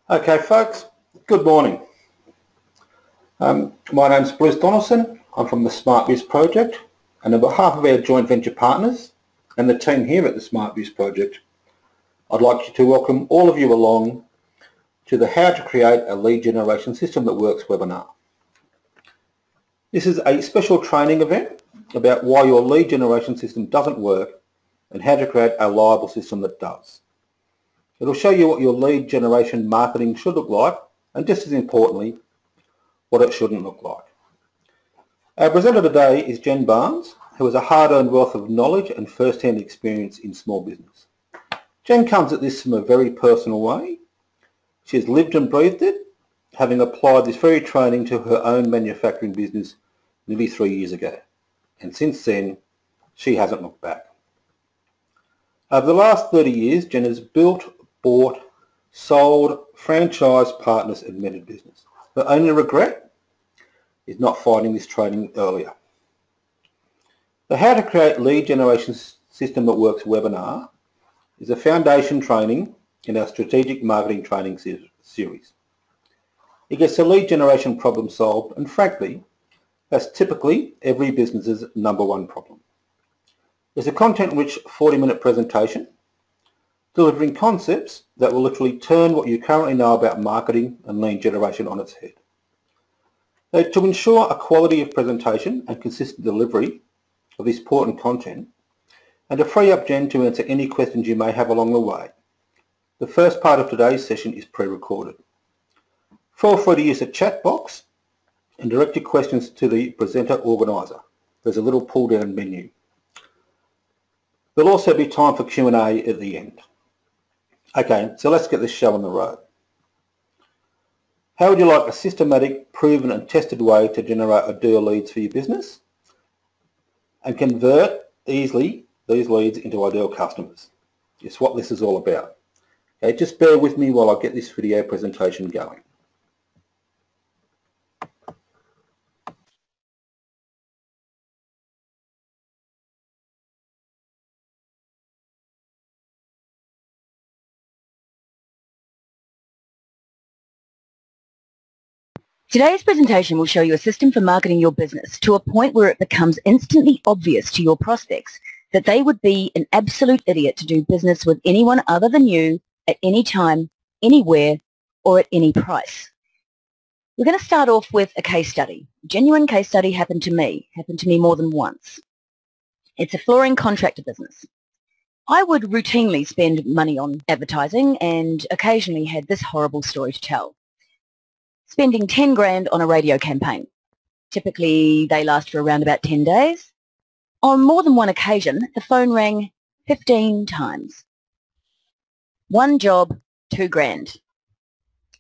Okay folks, good morning. My name's Bruce Donaldson. I'm from the SmartBiz Project, and on behalf of our joint venture partners and the team here at the SmartBiz Project, I'd like to welcome all of you along to the How to Create a Lead Generation System That Works webinar. This is a special training event about why your lead generation system doesn't work and how to create a reliable system that does. It'll show you what your lead generation marketing should look like, and just as importantly, what it shouldn't look like. Our presenter today is Jen Barnes, who has a hard-earned wealth of knowledge and first-hand experience in small business. Jen comes at this from a very personal way. She has lived and breathed it, having applied this very training to her own manufacturing business nearly 3 years ago. And since then, she hasn't looked back. Over the last 30 years, Jen has built, bought, sold, franchised, partners and mentored business. Her only regret is not finding this training earlier. The How to Create Lead Generation System That Works webinar is a foundation training in our strategic marketing training series. It gets the lead generation problem solved, and frankly, that's typically every business's number one problem. It's a content-rich 40-minute presentation delivering concepts that will literally turn what you currently know about marketing and lead generation on its head. Now, to ensure a quality of presentation and consistent delivery of this important content, and to free up Jen to answer any questions you may have along the way, the first part of today's session is pre-recorded. Feel free to use the chat box and direct your questions to the presenter organiser. There's a little pull-down menu. There'll also be time for Q&A at the end. Okay, so let's get this show on the road. How would you like a systematic, proven and tested way to generate ideal leads for your business and convert easily these leads into ideal customers? It's what this is all about. Okay, just bear with me while I get this video presentation going. Today's presentation will show you a system for marketing your business to a point where it becomes instantly obvious to your prospects that they would be an absolute idiot to do business with anyone other than you at any time, anywhere, or at any price. We're going to start off with a case study. A genuine case study happened to me more than once. It's a flooring contractor business. I would routinely spend money on advertising and occasionally had this horrible story to tell. Spending 10 grand on a radio campaign. Typically, they last for around about 10 days. On more than one occasion, the phone rang 15 times. One job, 2 grand.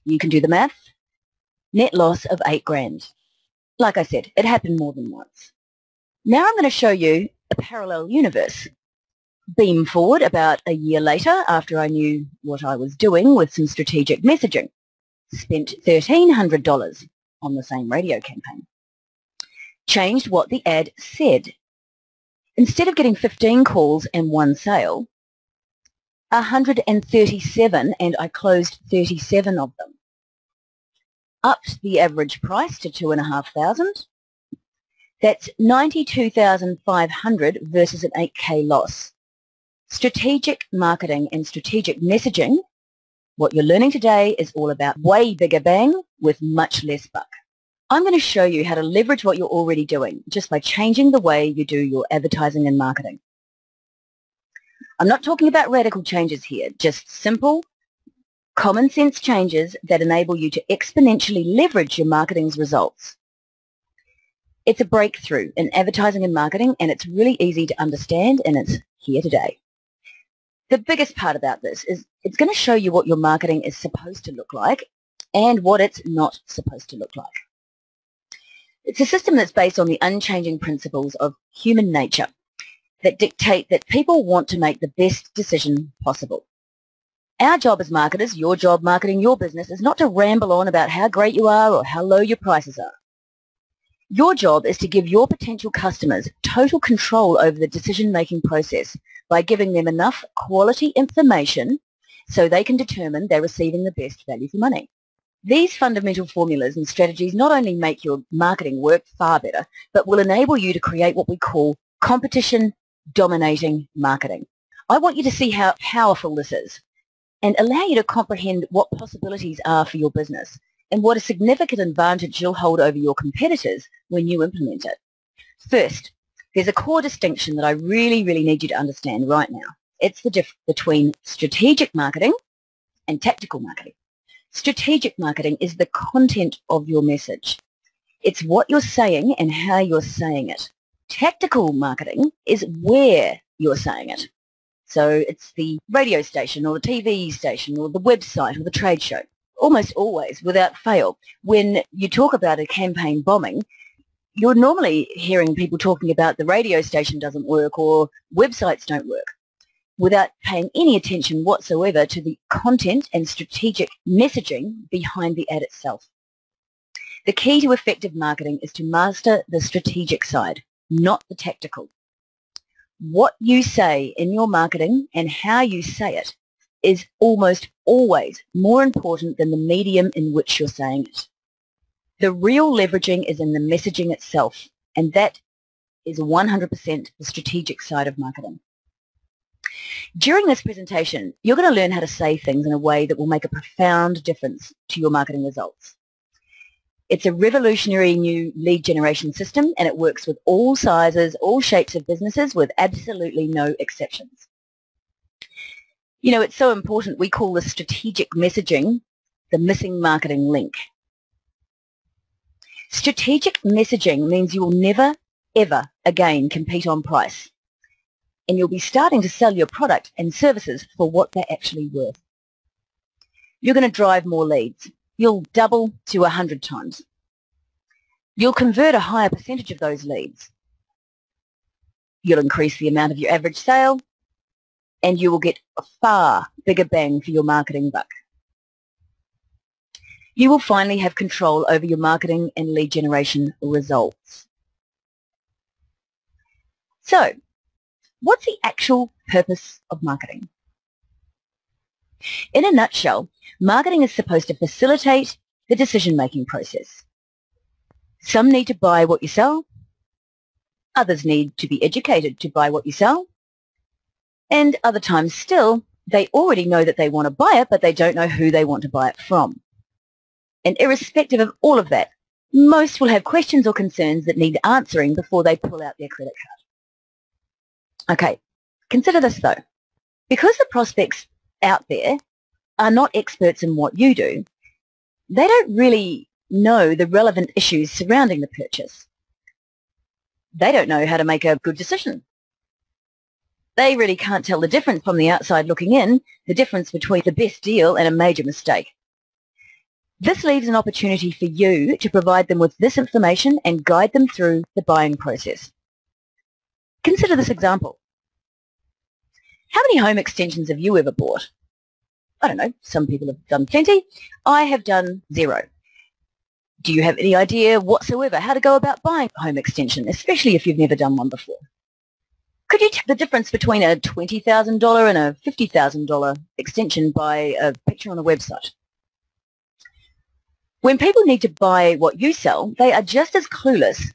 You can do the math. Net loss of 8 grand. Like I said, it happened more than once. Now I'm going to show you a parallel universe. Beam forward about a year later, after I knew what I was doing with some strategic messaging. Spent $1,300 on the same radio campaign. Changed what the ad said. Instead of getting 15 calls and 1 sale, 137, and I closed 37 of them. Upped the average price to $2,500. That's $92,500 versus an $8K loss. Strategic marketing and strategic messaging. What you're learning today is all about way bigger bang with much less buck. I'm going to show you how to leverage what you're already doing just by changing the way you do your advertising and marketing. I'm not talking about radical changes here, just simple, common sense changes that enable you to exponentially leverage your marketing's results. It's a breakthrough in advertising and marketing, and it's really easy to understand, and it's here today. The biggest part about this is it's going to show you what your marketing is supposed to look like and what it's not supposed to look like. It's a system that's based on the unchanging principles of human nature that dictate that people want to make the best decision possible. Our job as marketers, your job marketing your business, is not to ramble on about how great you are or how low your prices are. Your job is to give your potential customers total control over the decision-making process by giving them enough quality information so they can determine they're receiving the best value for money. These fundamental formulas and strategies not only make your marketing work far better, but will enable you to create what we call competition-dominating marketing. I want you to see how powerful this is and allow you to comprehend what possibilities are for your business and what a significant advantage you'll hold over your competitors when you implement it. First, there's a core distinction that I really need you to understand right now. It's the difference between strategic marketing and tactical marketing. Strategic marketing is the content of your message. It's what you're saying and how you're saying it. Tactical marketing is where you're saying it. So it's the radio station or the TV station or the website or the trade show. Almost always, without fail, when you talk about a campaign bombing, you're normally hearing people talking about the radio station doesn't work or websites don't work, without paying any attention whatsoever to the content and strategic messaging behind the ad itself. The key to effective marketing is to master the strategic side, not the tactical. What you say in your marketing and how you say it is almost always more important than the medium in which you're saying it. The real leveraging is in the messaging itself, and that is 100% the strategic side of marketing. During this presentation, you're going to learn how to say things in a way that will make a profound difference to your marketing results. It's a revolutionary new lead generation system, and it works with all sizes, all shapes of businesses with absolutely no exceptions. You know, it's so important. We call this strategic messaging the missing marketing link. Strategic messaging means you will never, ever again compete on price, and you'll be starting to sell your product and services for what they're actually worth. You're going to drive more leads. You'll double to 100 times. You'll convert a higher percentage of those leads. You'll increase the amount of your average sale, and you will get a far bigger bang for your marketing buck. You will finally have control over your marketing and lead generation results. So, what's the actual purpose of marketing? In a nutshell, marketing is supposed to facilitate the decision-making process. Some need to buy what you sell. Others need to be educated to buy what you sell. And other times still, they already know that they want to buy it, but they don't know who they want to buy it from. And irrespective of all of that, most will have questions or concerns that need answering before they pull out their credit card. Okay, consider this though. Because the prospects out there are not experts in what you do, they don't really know the relevant issues surrounding the purchase. They don't know how to make a good decision. They really can't tell the difference from the outside looking in, the difference between the best deal and a major mistake. This leaves an opportunity for you to provide them with this information and guide them through the buying process. Consider this example. How many home extensions have you ever bought? I don't know, some people have done plenty. I have done 0. Do you have any idea whatsoever how to go about buying a home extension, especially if you've never done one before? Could you tell the difference between a $20,000 and a $50,000 extension by a picture on a website? When people need to buy what you sell, they are just as clueless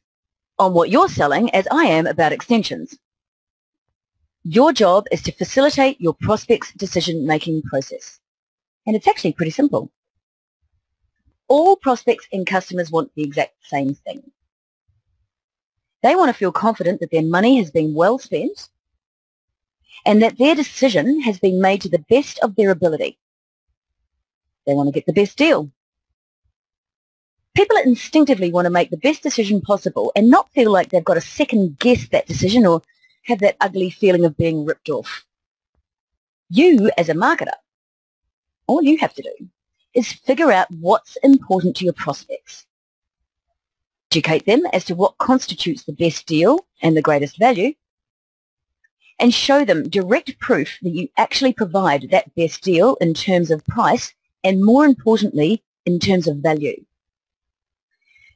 on what you're selling as I am about extensions. Your job is to facilitate your prospect's decision-making process. And it's actually pretty simple. All prospects and customers want the exact same thing. They want to feel confident that their money has been well spent and that their decision has been made to the best of their ability. They want to get the best deal. People instinctively want to make the best decision possible and not feel like they've got to second-guess that decision or have that ugly feeling of being ripped off. You, as a marketer, all you have to do is figure out what's important to your prospects. Educate them as to what constitutes the best deal and the greatest value, and show them direct proof that you actually provide that best deal in terms of price and, more importantly, in terms of value.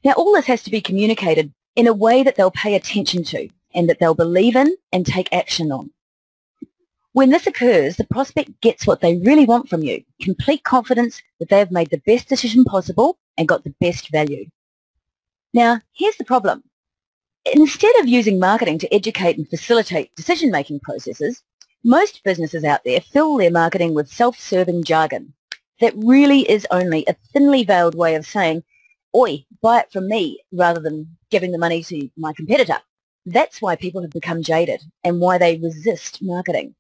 Now, all this has to be communicated in a way that they'll pay attention to and that they'll believe in and take action on. When this occurs, the prospect gets what they really want from you, complete confidence that they have made the best decision possible and got the best value. Now, here's the problem. Instead of using marketing to educate and facilitate decision-making processes, most businesses out there fill their marketing with self-serving jargon that really is only a thinly veiled way of saying, "Oi, buy it from me," rather than giving the money to my competitor. That's why people have become jaded and why they resist marketing.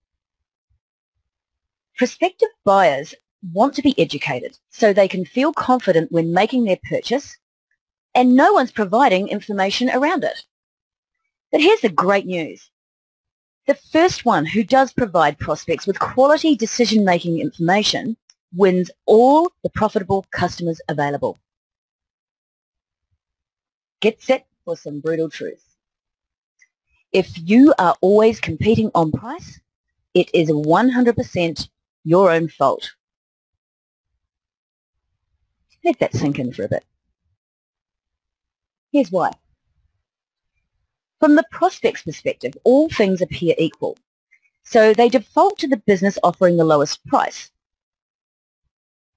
Prospective buyers want to be educated so they can feel confident when making their purchase, and no one's providing information around it. But here's the great news. The first one who does provide prospects with quality decision-making information wins all the profitable customers available. Get set for some brutal truth. If you are always competing on price, it is 100% your own fault. Let that sink in for a bit. Here's why. From the prospect's perspective, all things appear equal, so they default to the business offering the lowest price.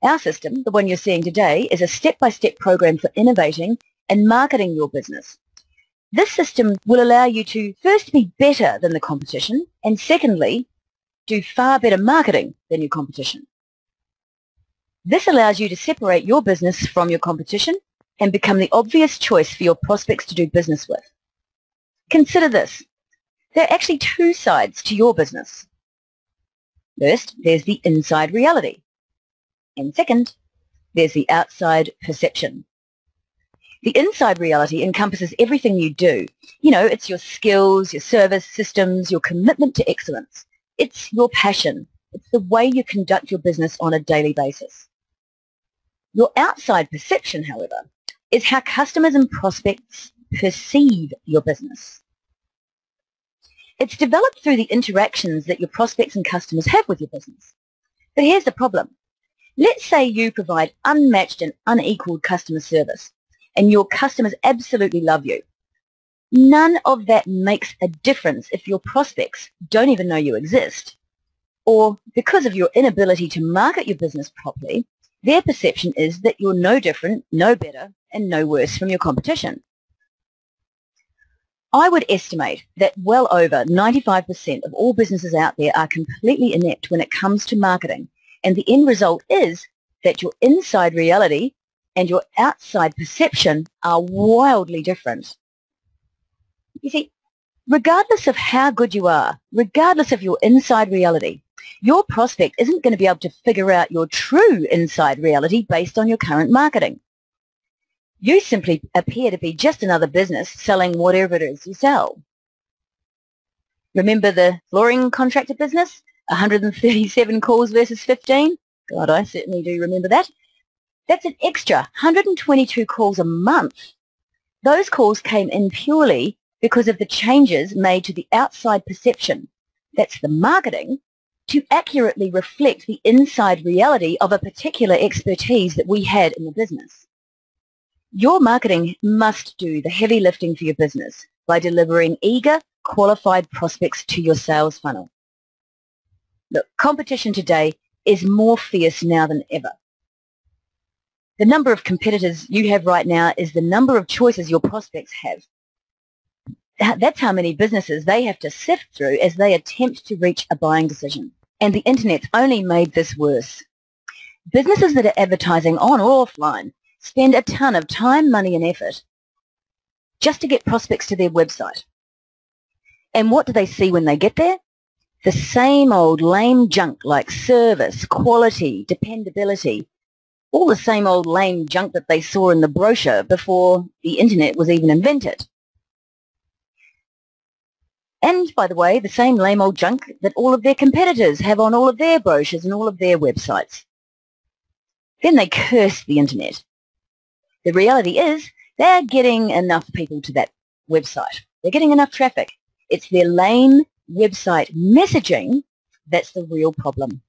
Our system, the one you're seeing today, is a step-by-step program for innovating and marketing your business. This system will allow you to first be better than the competition, and secondly, do far better marketing than your competition. This allows you to separate your business from your competition and become the obvious choice for your prospects to do business with. Consider this. There are actually two sides to your business. First, there's the inside reality. And second, there's the outside perception. The inside reality encompasses everything you do. You know, it's your skills, your service systems, your commitment to excellence. It's your passion. It's the way you conduct your business on a daily basis. Your outside perception, however, is how customers and prospects perceive your business. It's developed through the interactions that your prospects and customers have with your business. But here's the problem. Let's say you provide unmatched and unequaled customer service, and your customers absolutely love you. None of that makes a difference if your prospects don't even know you exist. Or because of your inability to market your business properly, their perception is that you're no different, no better, and no worse from your competition. I would estimate that well over 95% of all businesses out there are completely inept when it comes to marketing, and the end result is that your inside reality and your outside perception are wildly different. You see, regardless of how good you are, regardless of your inside reality, your prospect isn't going to be able to figure out your true inside reality based on your current marketing. You simply appear to be just another business selling whatever it is you sell. Remember the flooring contractor business? 137 calls versus 15? God, I certainly do remember that. That's an extra 122 calls a month. Those calls came in purely because of the changes made to the outside perception, that's the marketing, to accurately reflect the inside reality of a particular expertise that we had in the business. Your marketing must do the heavy lifting for your business by delivering eager, qualified prospects to your sales funnel. Look, competition today is more fierce now than ever. The number of competitors you have right now is the number of choices your prospects have. That's how many businesses they have to sift through as they attempt to reach a buying decision. And the internet's only made this worse. Businesses that are advertising on or offline spend a ton of time, money and effort just to get prospects to their website. And what do they see when they get there? The same old lame junk like service, quality, dependability, all the same old lame junk that they saw in the brochure before the internet was even invented. And, by the way, the same lame old junk that all of their competitors have on all of their brochures and all of their websites. Then they curse the internet. The reality is they're getting enough people to that website. They're getting enough traffic. It's their lame website messaging that's the real problem.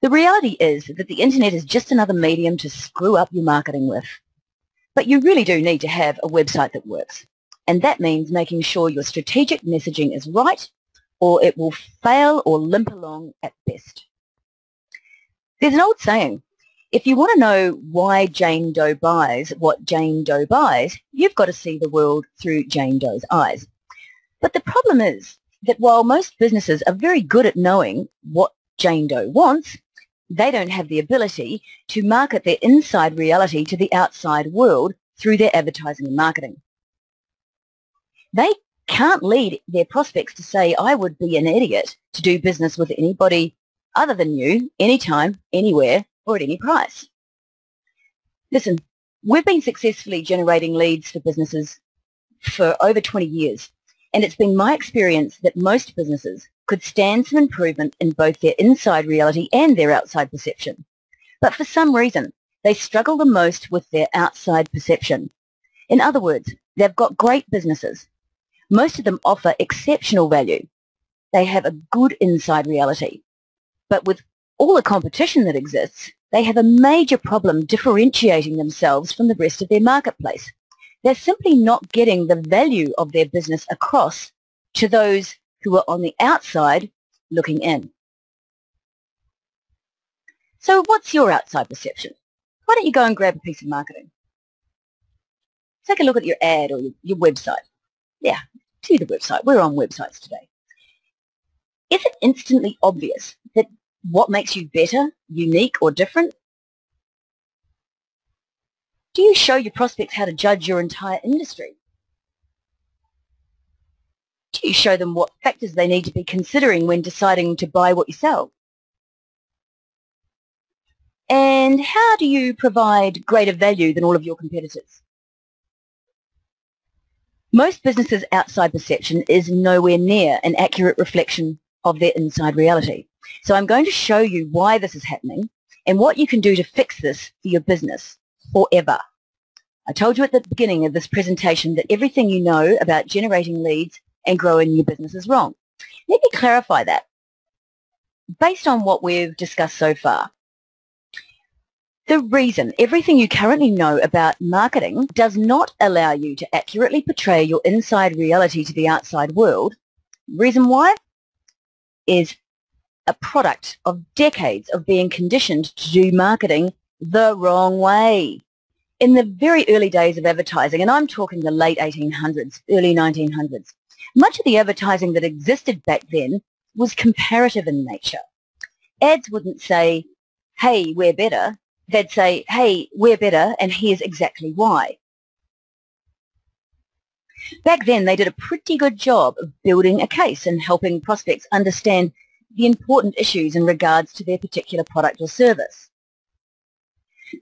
The reality is that the internet is just another medium to screw up your marketing with. But you really do need to have a website that works. And that means making sure your strategic messaging is right, or it will fail or limp along at best. There's an old saying, if you want to know why Jane Doe buys what Jane Doe buys, you've got to see the world through Jane Doe's eyes. But the problem is that while most businesses are very good at knowing what Jane Doe wants, they don't have the ability to market their inside reality to the outside world through their advertising and marketing. They can't lead their prospects to say, I would be an idiot to do business with anybody other than you, anytime, anywhere, or at any price. Listen, we've been successfully generating leads for businesses for over 20 years, and it's been my experience that most businesses could stand some improvement in both their inside reality and their outside perception. But for some reason, they struggle the most with their outside perception. In other words, they've got great businesses. Most of them offer exceptional value. They have a good inside reality. But with all the competition that exists, they have a major problem differentiating themselves from the rest of their marketplace. They're simply not getting the value of their business across to those who are on the outside looking in. So what's your outside perception? Why don't you go and grab a piece of marketing? Take a look at your ad or your website. Yeah, to the website. We're on websites today. Is it instantly obvious that what makes you better, unique, or different? Do you show your prospects how to judge your entire industry? Do you show them what factors they need to be considering when deciding to buy what you sell? And how do you provide greater value than all of your competitors? Most businesses' outside perception is nowhere near an accurate reflection of their inside reality. So I'm going to show you why this is happening and what you can do to fix this for your business forever. I told you at the beginning of this presentation that everything you know about generating leads and growing your business is wrong. Let me clarify that. Based on what we've discussed so far, the reason everything you currently know about marketing does not allow you to accurately portray your inside reality to the outside world, reason why, is a product of decades of being conditioned to do marketing the wrong way. In the very early days of advertising, and I'm talking the late 1800s, early 1900s, much of the advertising that existed back then was comparative in nature. Ads wouldn't say, hey, we're better. They'd say, hey, we're better, and here's exactly why. Back then, they did a pretty good job of building a case and helping prospects understand the important issues in regards to their particular product or service.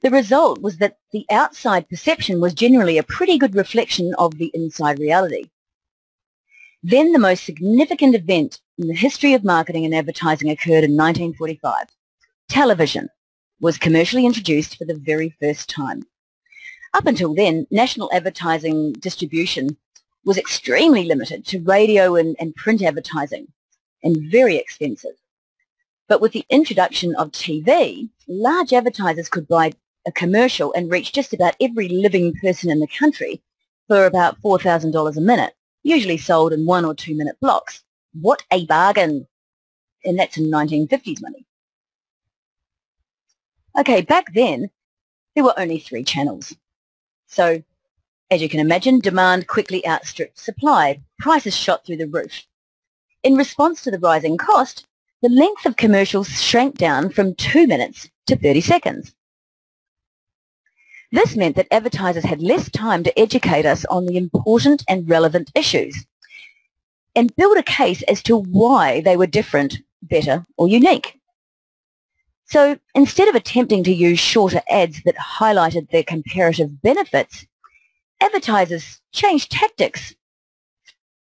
The result was that the outside perception was generally a pretty good reflection of the inside reality. Then the most significant event in the history of marketing and advertising occurred in 1945. Television was commercially introduced for the very first time. Up until then, national advertising distribution was extremely limited to radio and print advertising, and very expensive. But with the introduction of TV, large advertisers could buy a commercial and reach just about every living person in the country for about $4,000 a minute, usually sold in 1 or 2 minute blocks. What a bargain! And that's in 1950s money. Okay, back then, there were only 3 channels. So, as you can imagine, demand quickly outstripped supply. Prices shot through the roof. In response to the rising cost, the length of commercials shrank down from 2 minutes to 30 seconds. This meant that advertisers had less time to educate us on the important and relevant issues and build a case as to why they were different, better, or unique. So instead of attempting to use shorter ads that highlighted their comparative benefits, advertisers changed tactics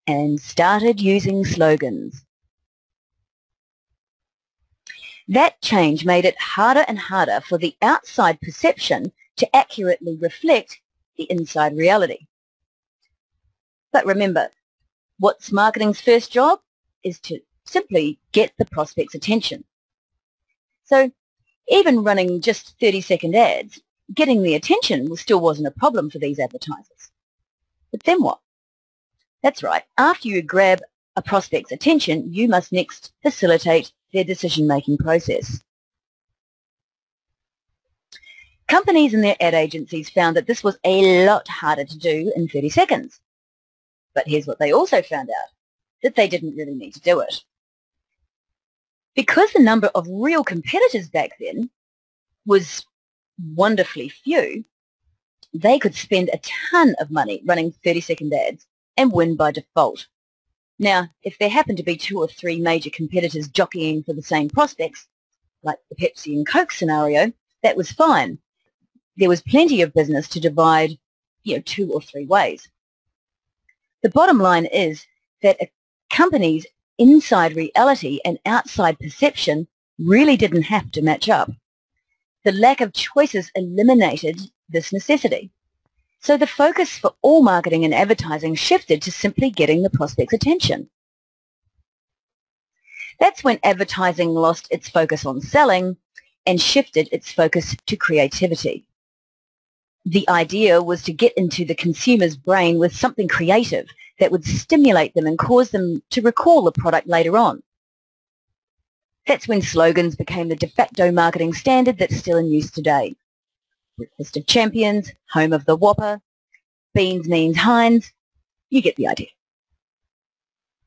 and started using slogans. That change made it harder and harder for the outside perception to accurately reflect the inside reality. But remember, what's marketing's first job is to simply get the prospect's attention. So even running just 30-second ads, getting the attention still wasn't a problem for these advertisers. But then what? That's right, after you grab a prospect's attention, you must next facilitate their decision-making process. Companies and their ad agencies found that this was a lot harder to do in 30 seconds. But here's what they also found out, that they didn't really need to do it. Because the number of real competitors back then was wonderfully few, they could spend a ton of money running 30-second ads and win by default. Now, if there happened to be 2 or 3 major competitors jockeying for the same prospects, like the Pepsi and Coke scenario, that was fine. There was plenty of business to divide, 2 or 3 ways. The bottom line is that a company's inside reality and outside perception really didn't have to match up. The lack of choices eliminated this necessity. So the focus for all marketing and advertising shifted to simply getting the prospect's attention. That's when advertising lost its focus on selling and shifted its focus to creativity. The idea was to get into the consumer's brain with something creative that would stimulate them and cause them to recall the product later on. That's when slogans became the de facto marketing standard that's still in use today. Breakfast of Champions, Home of the Whopper, Beans means Heinz, you get the idea.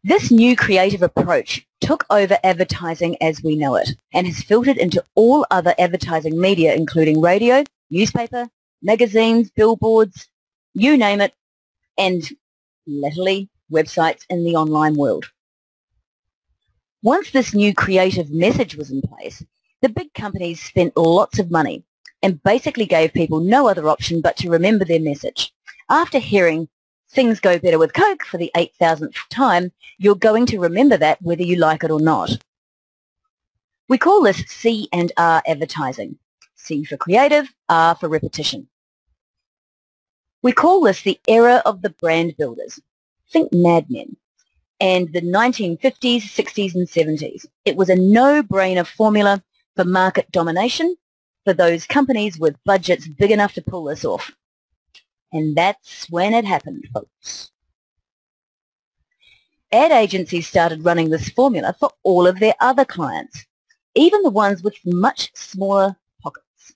This new creative approach took over advertising as we know it and has filtered into all other advertising media, including radio, newspaper, magazines, billboards, you name it, and latterly websites in the online world. Once this new creative message was in place, the big companies spent lots of money and basically gave people no other option but to remember their message. After hearing things go better with Coke for the 8,000th time, you're going to remember that whether you like it or not. We call this C&R advertising. C for creative, R for repetition. We call this the era of the brand builders. Think Mad Men. And the 1950s, 60s and 70s. It was a no-brainer formula for market domination for those companies with budgets big enough to pull this off. And that's when it happened, folks. Ad agencies started running this formula for all of their other clients, even the ones with much smaller pockets.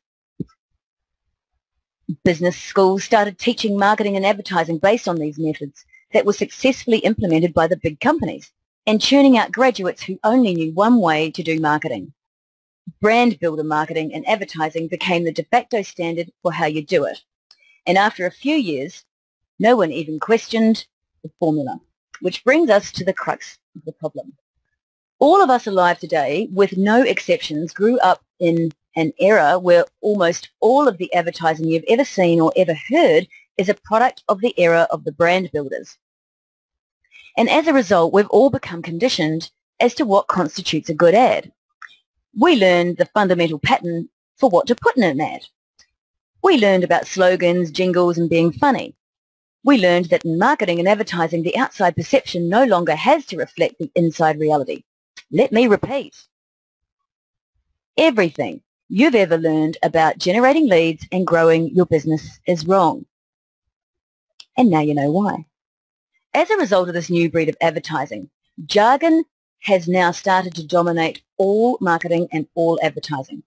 Business schools started teaching marketing and advertising based on these methods that were successfully implemented by the big companies and churning out graduates who only knew one way to do marketing. Brand builder marketing and advertising became the de facto standard for how you do it. And after a few years, no one even questioned the formula, which brings us to the crux of the problem. All of us alive today, with no exceptions, grew up in an era where almost all of the advertising you've ever seen or ever heard is a product of the era of the brand builders. And as a result, we've all become conditioned as to what constitutes a good ad. We learned the fundamental pattern for what to put in an ad. We learned about slogans, jingles, and being funny. We learned that in marketing and advertising, the outside perception no longer has to reflect the inside reality. Let me repeat. Everything you've ever learned about generating leads and growing your business is wrong. And now you know why. As a result of this new breed of advertising, jargon has now started to dominate all marketing and all advertising.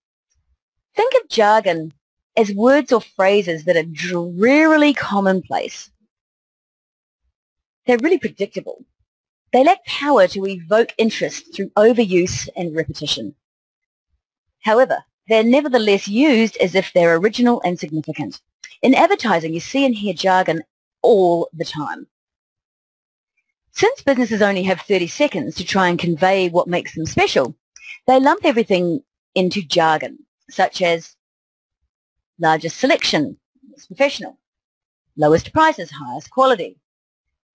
Think of jargon as words or phrases that are drearily commonplace. They're really predictable. They lack power to evoke interest through overuse and repetition. However, they're nevertheless used as if they're original and significant. In advertising, you see and hear jargon all the time. Since businesses only have 30 seconds to try and convey what makes them special, they lump everything into jargon, such as largest selection, most professional, lowest prices, highest quality,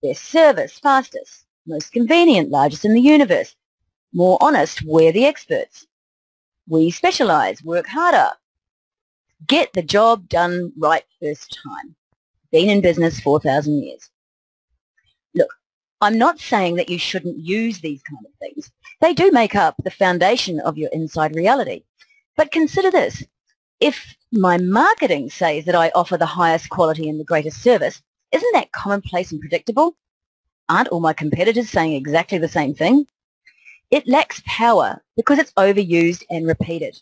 best service, fastest, most convenient, largest in the universe, more honest, we're the experts, we specialize, work harder, get the job done right first time, been in business 4,000 years. Look, I'm not saying that you shouldn't use these kind of things. They do make up the foundation of your inside reality. But consider this. If my marketing says that I offer the highest quality and the greatest service, isn't that commonplace and predictable? Aren't all my competitors saying exactly the same thing? It lacks power because it's overused and repeated.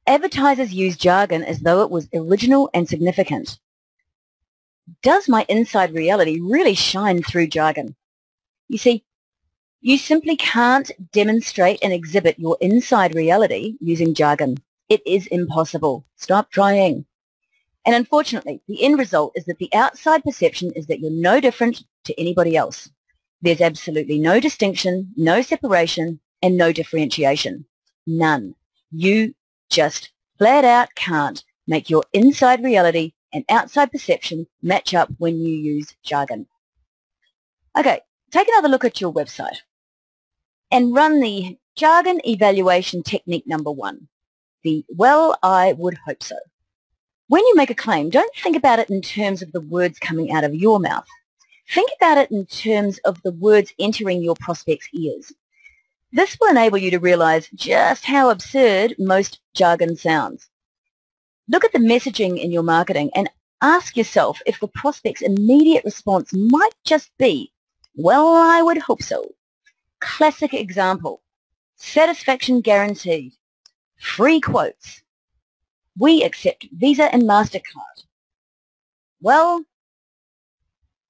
Advertisers use jargon as though it was original and significant. Does my inside reality really shine through jargon? You see, you simply can't demonstrate and exhibit your inside reality using jargon. It is impossible. Stop trying. And unfortunately, the end result is that the outside perception is that you're no different to anybody else. There's absolutely no distinction, no separation, and no differentiation. None. You just flat out can't make your inside reality and outside perception match up when you use jargon. Okay, take another look at your website and run the jargon evaluation technique number 1. The "well, I would hope so." When you make a claim, don't think about it in terms of the words coming out of your mouth. Think about it in terms of the words entering your prospect's ears. This will enable you to realize just how absurd most jargon sounds. Look at the messaging in your marketing and ask yourself if the prospect's immediate response might just be, "Well, I would hope so." Classic example: satisfaction guaranteed, free quotes, we accept Visa and MasterCard. Well,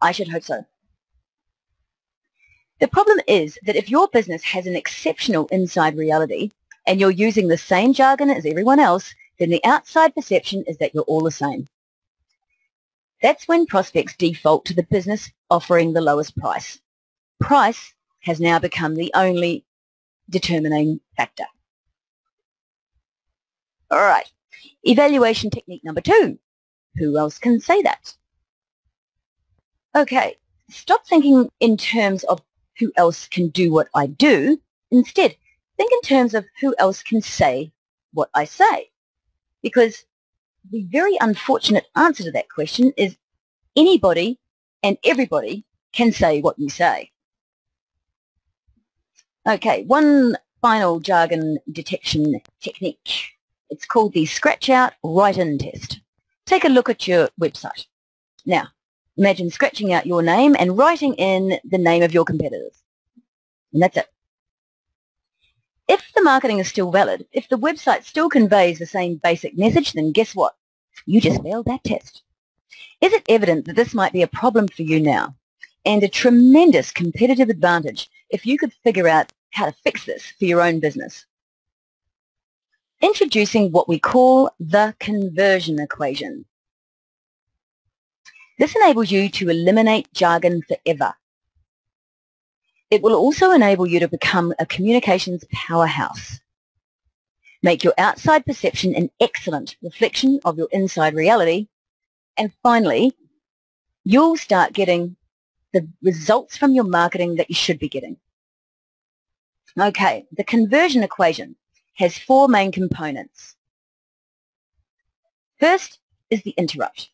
I should hope so. The problem is that if your business has an exceptional inside reality and you're using the same jargon as everyone else, then the outside perception is that you're all the same. That's when prospects default to the business offering the lowest price. Price has now become the only determining factor. All right, evaluation technique number 2. Who else can say that? Okay, stop thinking in terms of who else can do what I do. Instead, think in terms of who else can say what I say. Because the very unfortunate answer to that question is anybody and everybody can say what you say. Okay, one final jargon detection technique. It's called the Scratch Out Write In test. Take a look at your website. Now, imagine scratching out your name and writing in the name of your competitors. And that's it. If the marketing is still valid, if the website still conveys the same basic message, then guess what? You just failed that test. Is it evident that this might be a problem for you now and a tremendous competitive advantage if you could figure out how to fix this for your own business? Introducing what we call the conversion equation. This enables you to eliminate jargon forever. It will also enable you to become a communications powerhouse. Make your outside perception an excellent reflection of your inside reality. And finally, you'll start getting the results from your marketing that you should be getting. Okay, the conversion equation has 4 main components. First is the interrupt.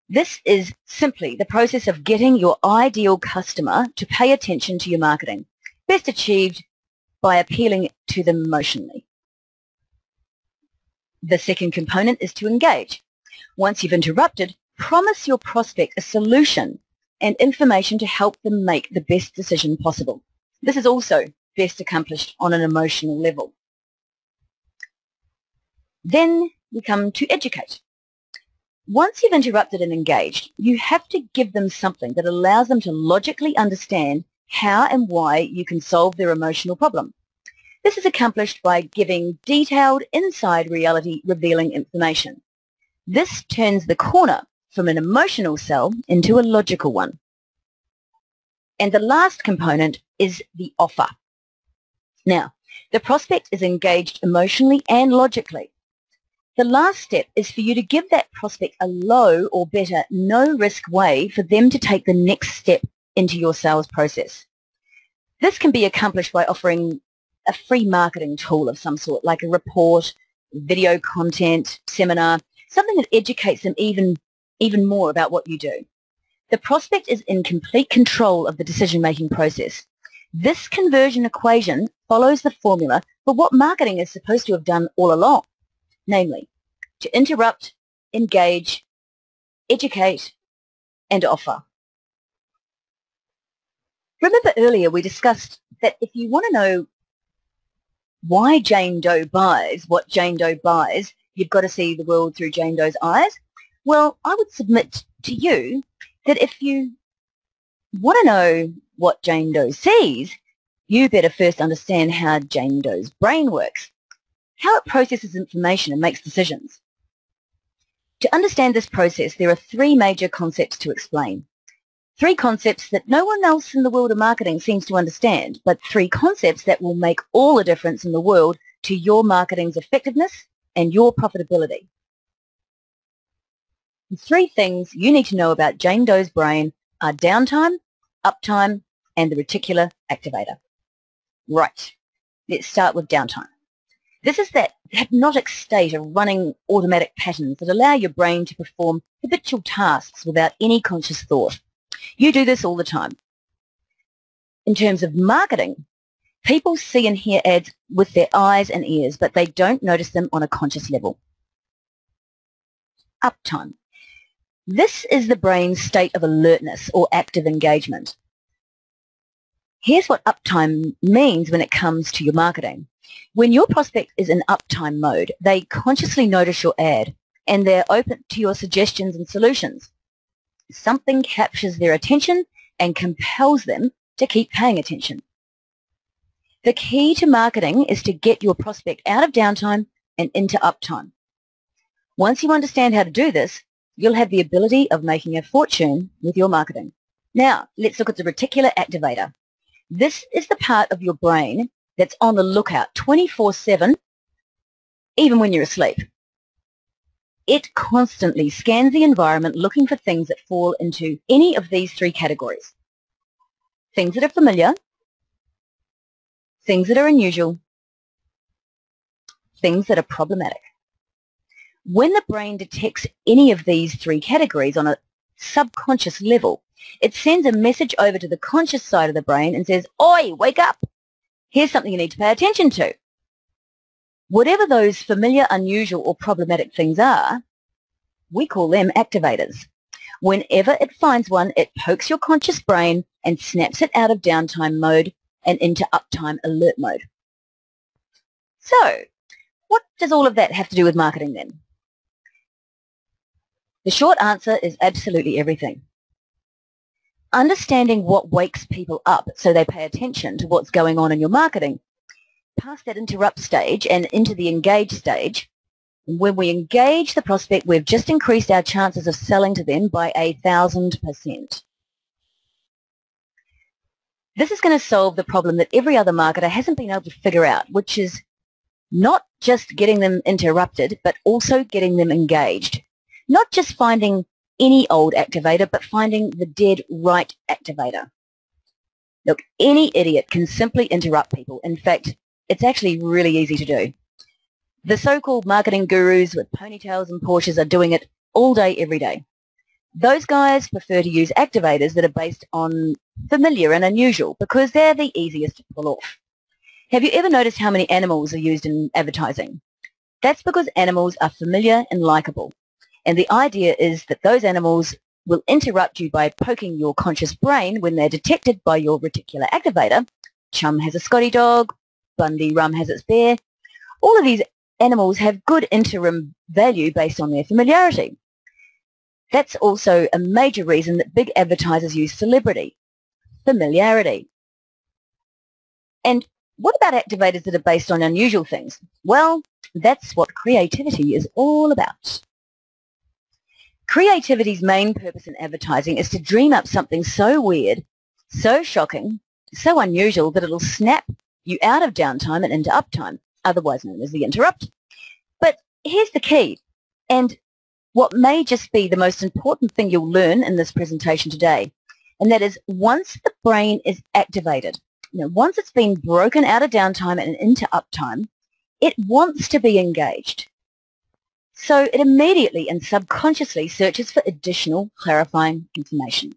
This is simply the process of getting your ideal customer to pay attention to your marketing, best achieved by appealing to them emotionally. The second component is to engage. Once you've interrupted, promise your prospect a solution and information to help them make the best decision possible. This is also best accomplished on an emotional level. Then we come to educate. Once you've interrupted and engaged, you have to give them something that allows them to logically understand how and why you can solve their emotional problem. This is accomplished by giving detailed inside reality revealing information. This turns the corner from an emotional sell into a logical one. And the last component is the offer. Now, the prospect is engaged emotionally and logically. The last step is for you to give that prospect a low or better no-risk way for them to take the next step into your sales process. This can be accomplished by offering a free marketing tool of some sort, like a report, video content, seminar, something that educates them even more about what you do. The prospect is in complete control of the decision-making process. This conversion equation follows the formula for what marketing is supposed to have done all along, namely, to interrupt, engage, educate, and offer. Remember earlier we discussed that if you want to know why Jane Doe buys what Jane Doe buys, you've got to see the world through Jane Doe's eyes. Well, I would submit to you that if you want to know what Jane Doe sees, you better first understand how Jane Doe's brain works, how it processes information and makes decisions. To understand this process, there are three major concepts to explain. Three concepts that no one else in the world of marketing seems to understand, but three concepts that will make all the difference in the world to your marketing's effectiveness and your profitability. The three things you need to know about Jane Doe's brain are downtime, uptime, and the reticular activator. Right, let's start with downtime. This is that hypnotic state of running automatic patterns that allow your brain to perform habitual tasks without any conscious thought. You do this all the time. In terms of marketing, people see and hear ads with their eyes and ears, but they don't notice them on a conscious level. Uptime. This is the brain's state of alertness or active engagement. Here's what uptime means when it comes to your marketing. When your prospect is in uptime mode, they consciously notice your ad and they're open to your suggestions and solutions. Something captures their attention and compels them to keep paying attention. The key to marketing is to get your prospect out of downtime and into uptime. Once you understand how to do this, you'll have the ability of making a fortune with your marketing. Now, let's look at the reticular activator. This is the part of your brain that's on the lookout 24/7, even when you're asleep. It constantly scans the environment looking for things that fall into any of these three categories. Things that are familiar, things that are unusual, things that are problematic. When the brain detects any of these three categories on a subconscious level, it sends a message over to the conscious side of the brain and says, "Oi, wake up! Here's something you need to pay attention to." Whatever those familiar, unusual, or problematic things are, we call them activators. Whenever it finds one, it pokes your conscious brain and snaps it out of downtime mode and into uptime alert mode. So, what does all of that have to do with marketing then? The short answer is absolutely everything. Understanding what wakes people up so they pay attention to what's going on in your marketing, past that interrupt stage and into the engage stage. When we engage the prospect, we've just increased our chances of selling to them by 1,000%. This is going to solve the problem that every other marketer hasn't been able to figure out, which is not just getting them interrupted, but also getting them engaged. Not just finding any old activator, but finding the dead right activator. Look, any idiot can simply interrupt people. In fact, it's actually really easy to do. The so-called marketing gurus with ponytails and Porsches are doing it all day, every day. Those guys prefer to use activators that are based on familiar and unusual because they're the easiest to pull off. Have you ever noticed how many animals are used in advertising? That's because animals are familiar and likable. And the idea is that those animals will interrupt you by poking your conscious brain when they're detected by your reticular activator. Chum has a Scotty dog, Bundy Rum has its bear. All of these animals have good interim value based on their familiarity. That's also a major reason that big advertisers use celebrity, familiarity. And what about activators that are based on unusual things? Well, that's what creativity is all about. Creativity's main purpose in advertising is to dream up something so weird, so shocking, so unusual that it'll snap you out of downtime and into uptime, otherwise known as the interrupt. But here's the key, and what may just be the most important thing you'll learn in this presentation today, and that is once the brain is activated, once it's been broken out of downtime and into uptime, it wants to be engaged. So it immediately and subconsciously searches for additional clarifying information.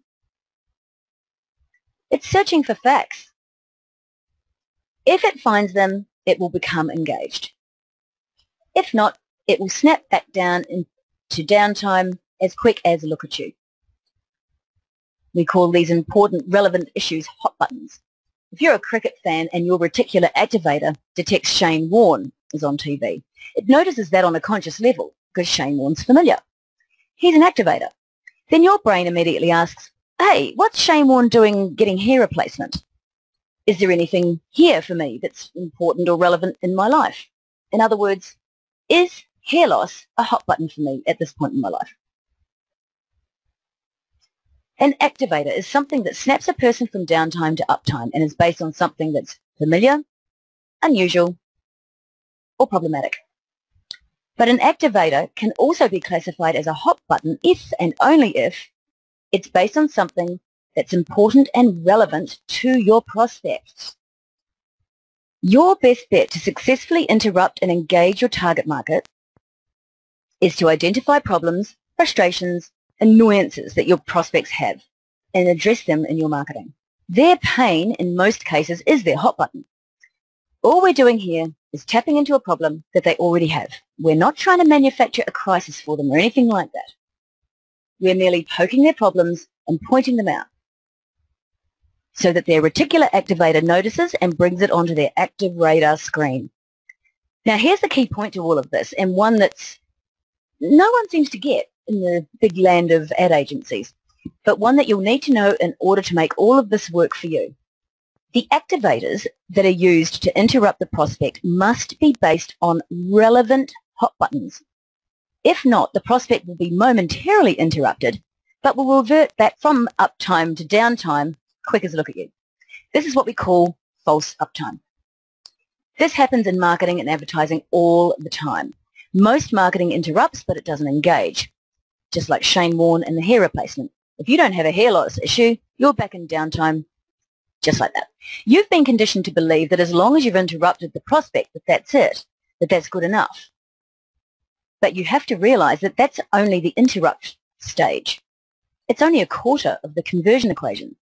It's searching for facts. If it finds them, it will become engaged. If not, it will snap back down into downtime as quick as a look at you. We call these important, relevant issues hot buttons. If you're a cricket fan and your reticular activator detects Shane Warne is on TV, it notices that on a conscious level because Shane Warne's familiar. He's an activator. Then your brain immediately asks, hey, what's Shane Warne doing getting hair replacement? Is there anything here for me that's important or relevant in my life? In other words, is hair loss a hot button for me at this point in my life? An activator is something that snaps a person from downtime to uptime and is based on something that's familiar, unusual, or problematic. But an activator can also be classified as a hot button if and only if it's based on something that's important and relevant to your prospects. Your best bet to successfully interrupt and engage your target market is to identify problems, frustrations, annoyances that your prospects have and address them in your marketing. Their pain, in most cases, is their hot button. All we're doing here is tapping into a problem that they already have. We're not trying to manufacture a crisis for them or anything like that. We're merely poking their problems and pointing them out so that their reticular activator notices and brings it onto their active radar screen. Now, here's the key point to all of this, and one that's no one seems to get in the big land of ad agencies, but one that you'll need to know in order to make all of this work for you. The activators that are used to interrupt the prospect must be based on relevant hot buttons. If not, the prospect will be momentarily interrupted, but will revert back from uptime to downtime quick as a look at you. This is what we call false uptime. This happens in marketing and advertising all the time. Most marketing interrupts, but it doesn't engage. Just like Shane Warne and the hair replacement. If you don't have a hair loss issue, you're back in downtime just like that. You've been conditioned to believe that as long as you've interrupted the prospect, that that's it, that that's good enough. But you have to realize that that's only the interrupt stage. It's only a quarter of the conversion equation.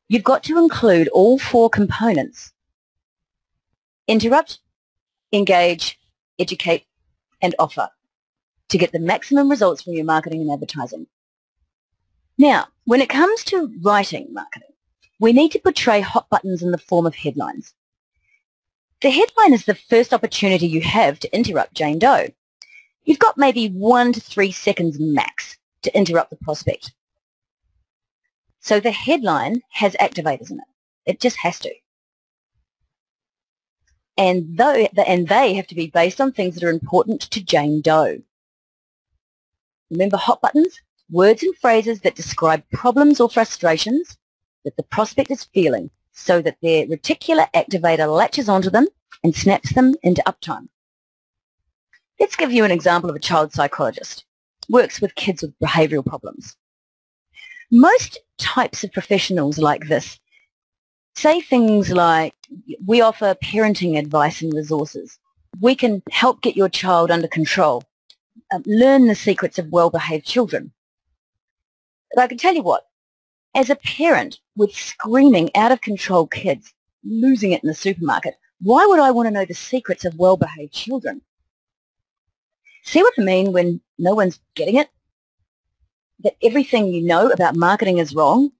You've got to include all four components: interrupt, engage, educate, and offer, to get the maximum results from your marketing and advertising. Now, when it comes to writing marketing, we need to portray hot buttons in the form of headlines. The headline is the first opportunity you have to interrupt Jane Doe. You've got maybe 1 to 3 seconds max to interrupt the prospect. So the headline has activators in it. It just has to. And they have to be based on things that are important to Jane Doe. Remember hot buttons? Words and phrases that describe problems or frustrations that the prospect is feeling so that their reticular activator latches onto them and snaps them into uptime. Let's give you an example of a child psychologist. Works with kids with behavioural problems. Most types of professionals like this say things like, we offer parenting advice and resources. We can help get your child under control. Learn the secrets of well-behaved children. But I can tell you what, as a parent with screaming out-of-control kids, losing it in the supermarket, why would I want to know the secrets of well-behaved children? See what I mean when no one's getting it? That everything you know about marketing is wrong?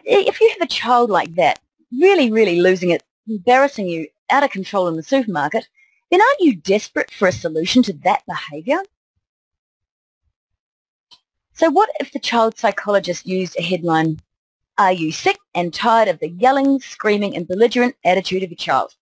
If you have a child like that, really, really losing it, embarrassing you, out of control in the supermarket, then aren't you desperate for a solution to that behaviour? So what if the child psychologist used a headline, "Are you sick and tired of the yelling, screaming and belligerent attitude of your child?"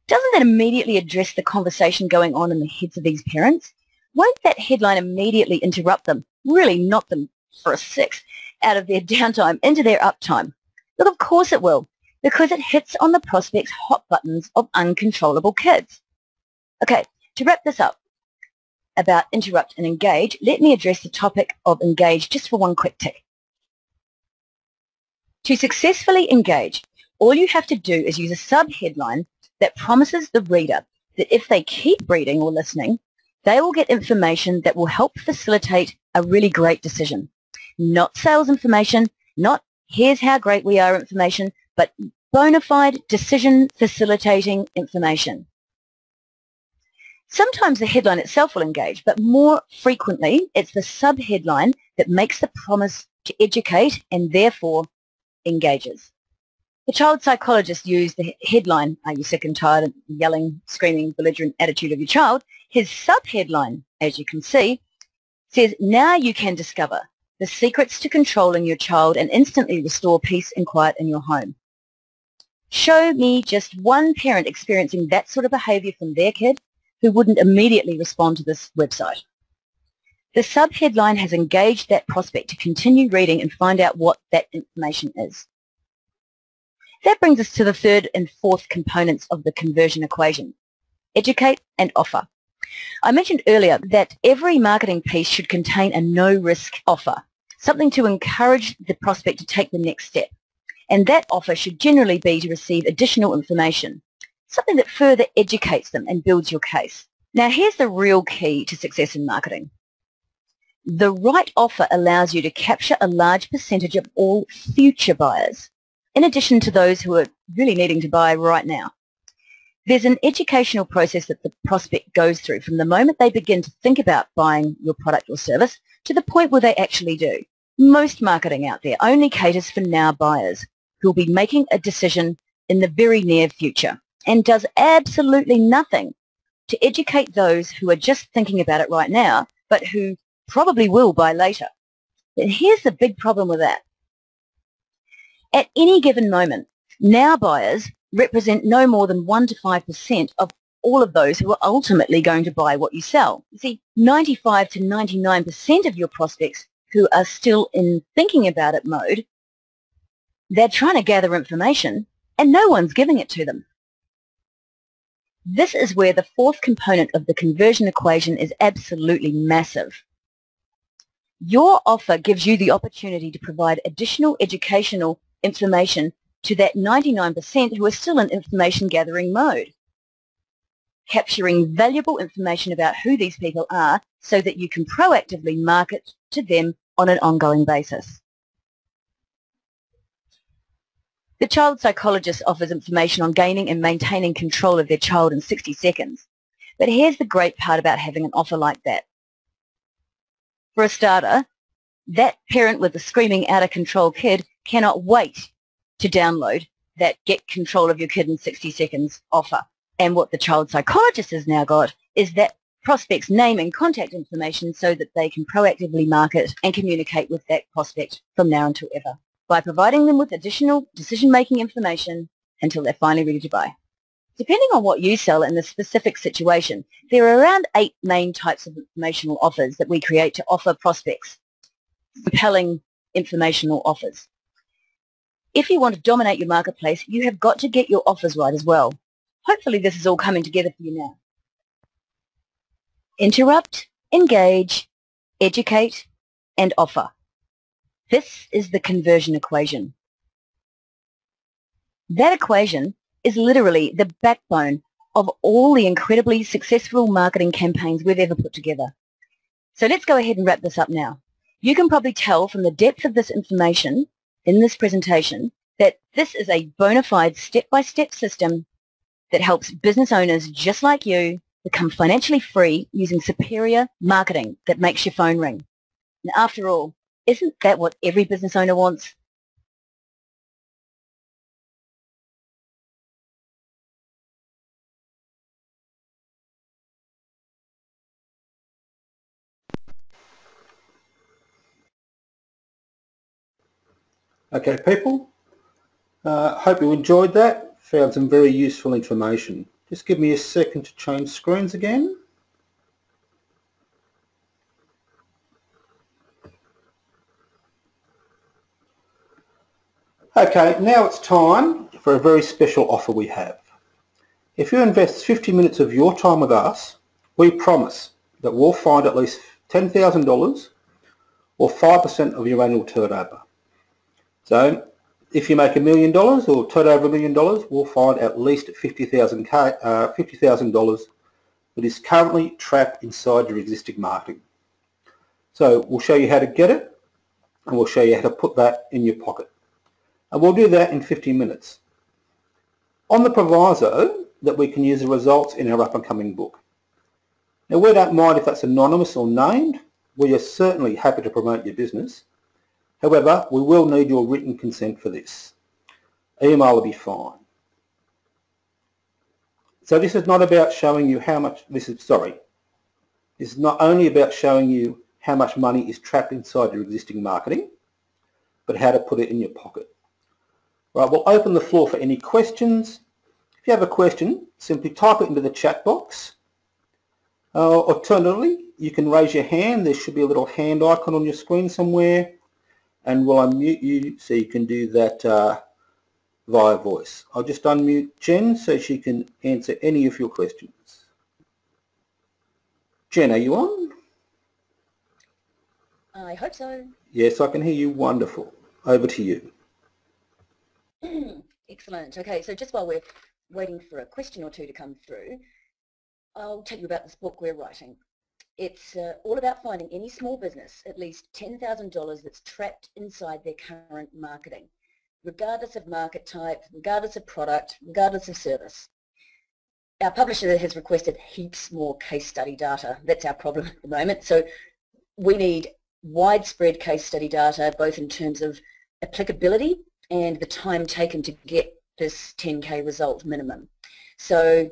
Doesn't that immediately address the conversation going on in the heads of these parents? Won't that headline immediately interrupt them, really knock them for a six out of their downtime into their uptime? Look, of course it will, because it hits on the prospect's hot buttons of uncontrollable kids. Okay, to wrap this up about interrupt and engage, let me address the topic of engage just for one quick tick. To successfully engage, all you have to do is use a sub-headline that promises the reader that if they keep reading or listening, they will get information that will help facilitate a really great decision. Not sales information, not here's how great we are information, but bona fide decision facilitating information. Sometimes the headline itself will engage, but more frequently it's the sub-headline that makes the promise to educate and therefore engages. The child psychologist used the headline, "Are you sick and tired of the yelling, screaming, belligerent attitude of your child?" His sub-headline, as you can see, says, "Now you can discover the secrets to controlling your child and instantly restore peace and quiet in your home." Show me just one parent experiencing that sort of behavior from their kid who wouldn't immediately respond to this website. The sub-headline has engaged that prospect to continue reading and find out what that information is. That brings us to the third and fourth components of the conversion equation: educate and offer. I mentioned earlier that every marketing piece should contain a no-risk offer, something to encourage the prospect to take the next step. And that offer should generally be to receive additional information, something that further educates them and builds your case. Now here's the real key to success in marketing. The right offer allows you to capture a large percentage of all future buyers, in addition to those who are really needing to buy right now. There's an educational process that the prospect goes through from the moment they begin to think about buying your product or service to the point where they actually do. Most marketing out there only caters for now buyers who will be making a decision in the very near future and does absolutely nothing to educate those who are just thinking about it right now but who probably will buy later. And here's the big problem with that. At any given moment, now buyers represent no more than 1 to 5% of all of those who are ultimately going to buy what you sell. You see, 95 to 99% of your prospects who are still in thinking about it mode, they're trying to gather information and no one's giving it to them. This is where the fourth component of the conversion equation is absolutely massive. Your offer gives you the opportunity to provide additional educational information to that 99% who are still in information gathering mode, capturing valuable information about who these people are so that you can proactively market to them on an ongoing basis. The child psychologist offers information on gaining and maintaining control of their child in 60 seconds. But here's the great part about having an offer like that. For a starter, that parent with the screaming out-of-control kid cannot wait to download that Get Control of Your Kid in 60 Seconds offer. And what the child psychologist has now got is that prospect's name and contact information so that they can proactively market and communicate with that prospect from now until ever by providing them with additional decision-making information until they're finally ready to buy. Depending on what you sell in the specific situation, there are around 8 main types of informational offers that we create to offer prospects compelling informational offers. If you want to dominate your marketplace, you have got to get your offers right as well. Hopefully this is all coming together for you now. Interrupt, engage, educate, and offer. This is the conversion equation. That equation is literally the backbone of all the incredibly successful marketing campaigns we've ever put together. So let's go ahead and wrap this up now. You can probably tell from the depth of this information in this presentation that this is a bona fide step-by-step system that helps business owners just like you become financially free using superior marketing that makes your phone ring. And after all, isn't that what every business owner wants? Okay, people, hope you enjoyed that, found some very useful information. Just give me a second to change screens again. Okay, now it's time for a very special offer we have. If you invest 50 minutes of your time with us, we promise that we'll find at least $10,000 or 5% of your annual turnover. So if you make $1 million or turn over $1 million, we'll find at least $50,000 that is currently trapped inside your existing marketing. So we'll show you how to get it, and we'll show you how to put that in your pocket. And we'll do that in 50 minutes. On the proviso that we can use the results in our up-and-coming book. Now we don't mind if that's anonymous or named. We are certainly happy to promote your business. However, we will need your written consent for this. Email will be fine. So this is not about showing you how much, this is not only about showing you how much money is trapped inside your existing marketing, but how to put it in your pocket. Right, we'll open the floor for any questions. If you have a question, simply type it into the chat box. Alternatively, you can raise your hand. There should be a little hand icon on your screen somewhere, and we'll unmute you so you can do that via voice. I'll just unmute Jen so she can answer any of your questions. Jen, are you on? I hope so. Yes, I can hear you. Wonderful. Over to you. Excellent. Okay, so just while we're waiting for a question or two to come through, I'll tell you about this book we're writing. It's all about finding any small business at least $10,000 that's trapped inside their current marketing, regardless of market type, regardless of product, regardless of service. Our publisher has requested heaps more case study data. That's our problem at the moment. So we need widespread case study data, both in terms of applicability and the time taken to get this 10K result minimum. So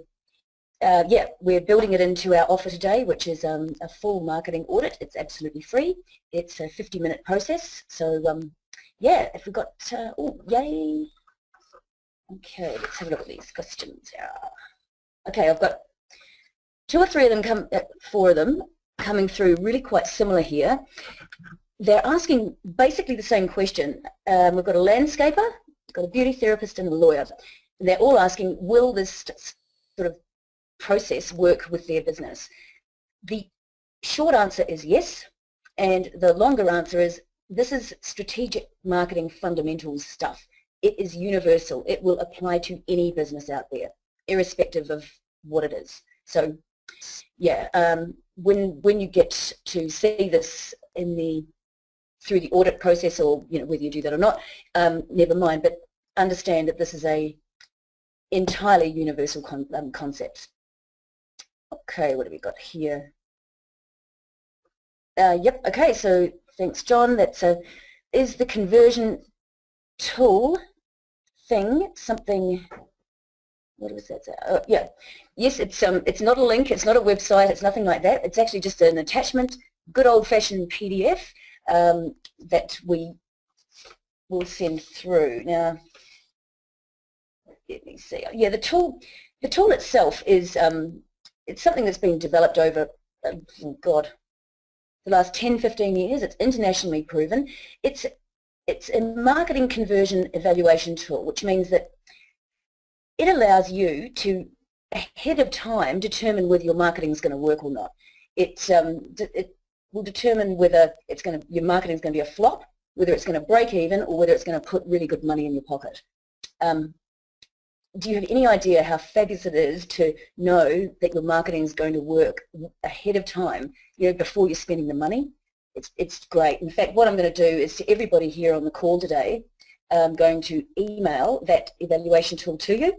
yeah, we're building it into our offer today, which is a full marketing audit. It's absolutely free. It's a 50-minute process. So yeah, if we've got, oh, yay. Okay, let's have a look at these questions. Okay, I've got 2 or 3 of them, 4 of them coming through really quite similar here. They're asking basically the same question. We've got a landscaper, we've got a beauty therapist and a lawyer. And they're all asking, will this sort of process work with their business? The short answer is yes, and the longer answer is this is strategic marketing fundamentals stuff. It is universal. It will apply to any business out there, irrespective of what it is. So yeah, when you get to see this through the audit process, or whether you do that or not, never mind, but understand that this is a entirely universal concept. Okay, what have we got here? Yep, okay, so thanks, John. That's is the conversion tool thing something, what was that? Yeah, yes, it's not a link, it's not a website, it's nothing like that. It's actually just an attachment, good old-fashioned PDF that we will send through. Now, let me see. Yeah, the tool itself is it's something that's been developed over, oh God, the last 10, 15 years. It's internationally proven. It's a marketing conversion evaluation tool, which means that it allows you to, ahead of time, determine whether your marketing is going to work or not. It will determine whether your marketing is going to be a flop, whether it's going to break even, or whether it's going to put really good money in your pocket. Do you have any idea how fabulous it is to know that your marketing is going to work ahead of time, before you're spending the money? It's great. In fact, what I'm going to do is, to everybody here on the call today, I'm going to email that evaluation tool to you.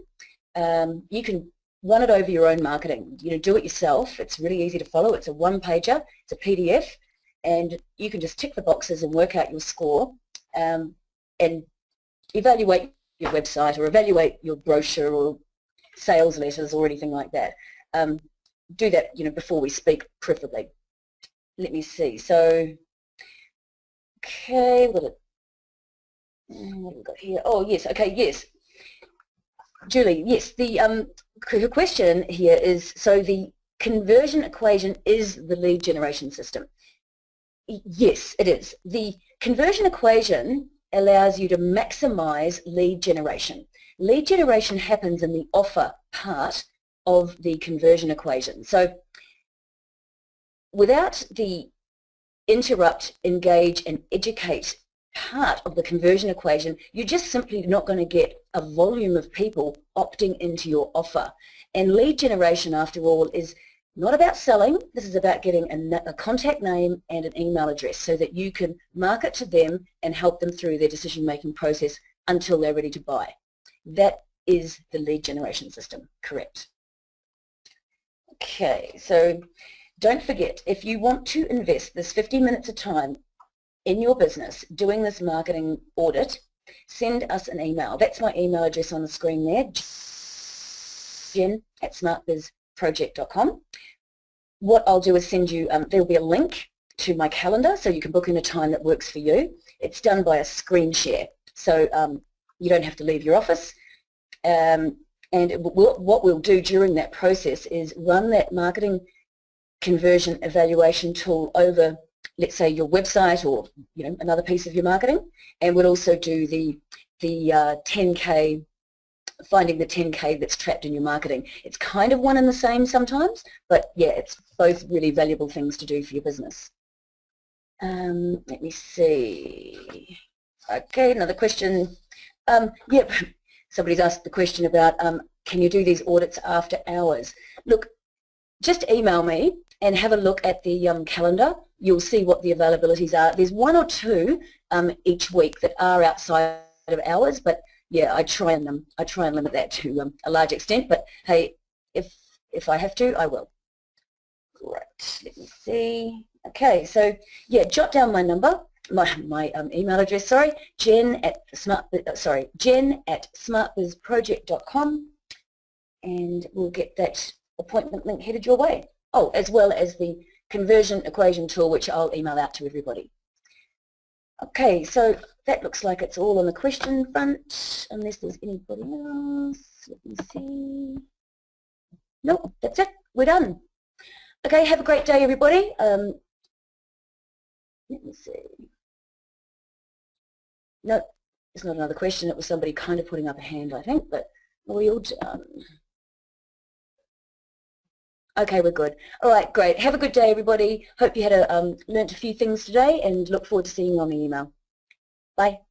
You can run it over your own marketing. Do it yourself. It's really easy to follow. It's a one-pager. It's a PDF, and you can just tick the boxes and work out your score, and evaluate your website, or evaluate your brochure or sales letters or anything like that. Do that, before we speak, preferably. Let me see. So, okay, what have we got here? Oh, yes. Okay, yes. Julie, yes. Her question here is, so the conversion equation is the lead generation system. Yes, it is. The conversion equation allows you to maximize lead generation. Lead generation happens in the offer part of the conversion equation. So without the interrupt, engage, and educate part of the conversion equation, you're just simply not going to get a volume of people opting into your offer. And lead generation, after all, is not about selling. This is about getting a contact name and an email address so that you can market to them and help them through their decision-making process until they're ready to buy. That is the lead generation system, correct? Okay, so don't forget, if you want to invest this 50 minutes of time in your business doing this marketing audit, send us an email. That's my email address on the screen there, jen@smartbizproject.com. What I'll do is send you, there'll be a link to my calendar so you can book in a time that works for you. It's done by a screen share, so you don't have to leave your office. And what we'll do during that process is run that marketing conversion evaluation tool over, let's say, your website or another piece of your marketing, and we'll also do the 10K, finding the 10K that's trapped in your marketing. It's kind of one and the same sometimes, but yeah, it's both really valuable things to do for your business. Let me see. Okay, another question. Yep, somebody's asked the question about can you do these audits after hours? Look, just email me and have a look at the calendar. You'll see what the availabilities are. There's one or two each week that are outside of hours, but yeah, I try and limit that to a large extent. But hey, if I have to, I will. Right, let me see. Okay, so yeah, jot down my number, my email address. Sorry, jen@smartbizproject.com, and we'll get that appointment link headed your way. Oh, as well as the conversion equation tool, which I'll email out to everybody. Okay, so that looks like it's all on the question front, unless there's anybody else. Let me see. Nope, that's it. We're done. Okay, have a great day, everybody. Let me see. No, it's not another question. It was somebody kind of putting up a hand, I think, but are we all done? Okay, we're good. All right, great. Have a good day, everybody. Hope you had learnt a few things today, and look forward to seeing you on the email. Bye.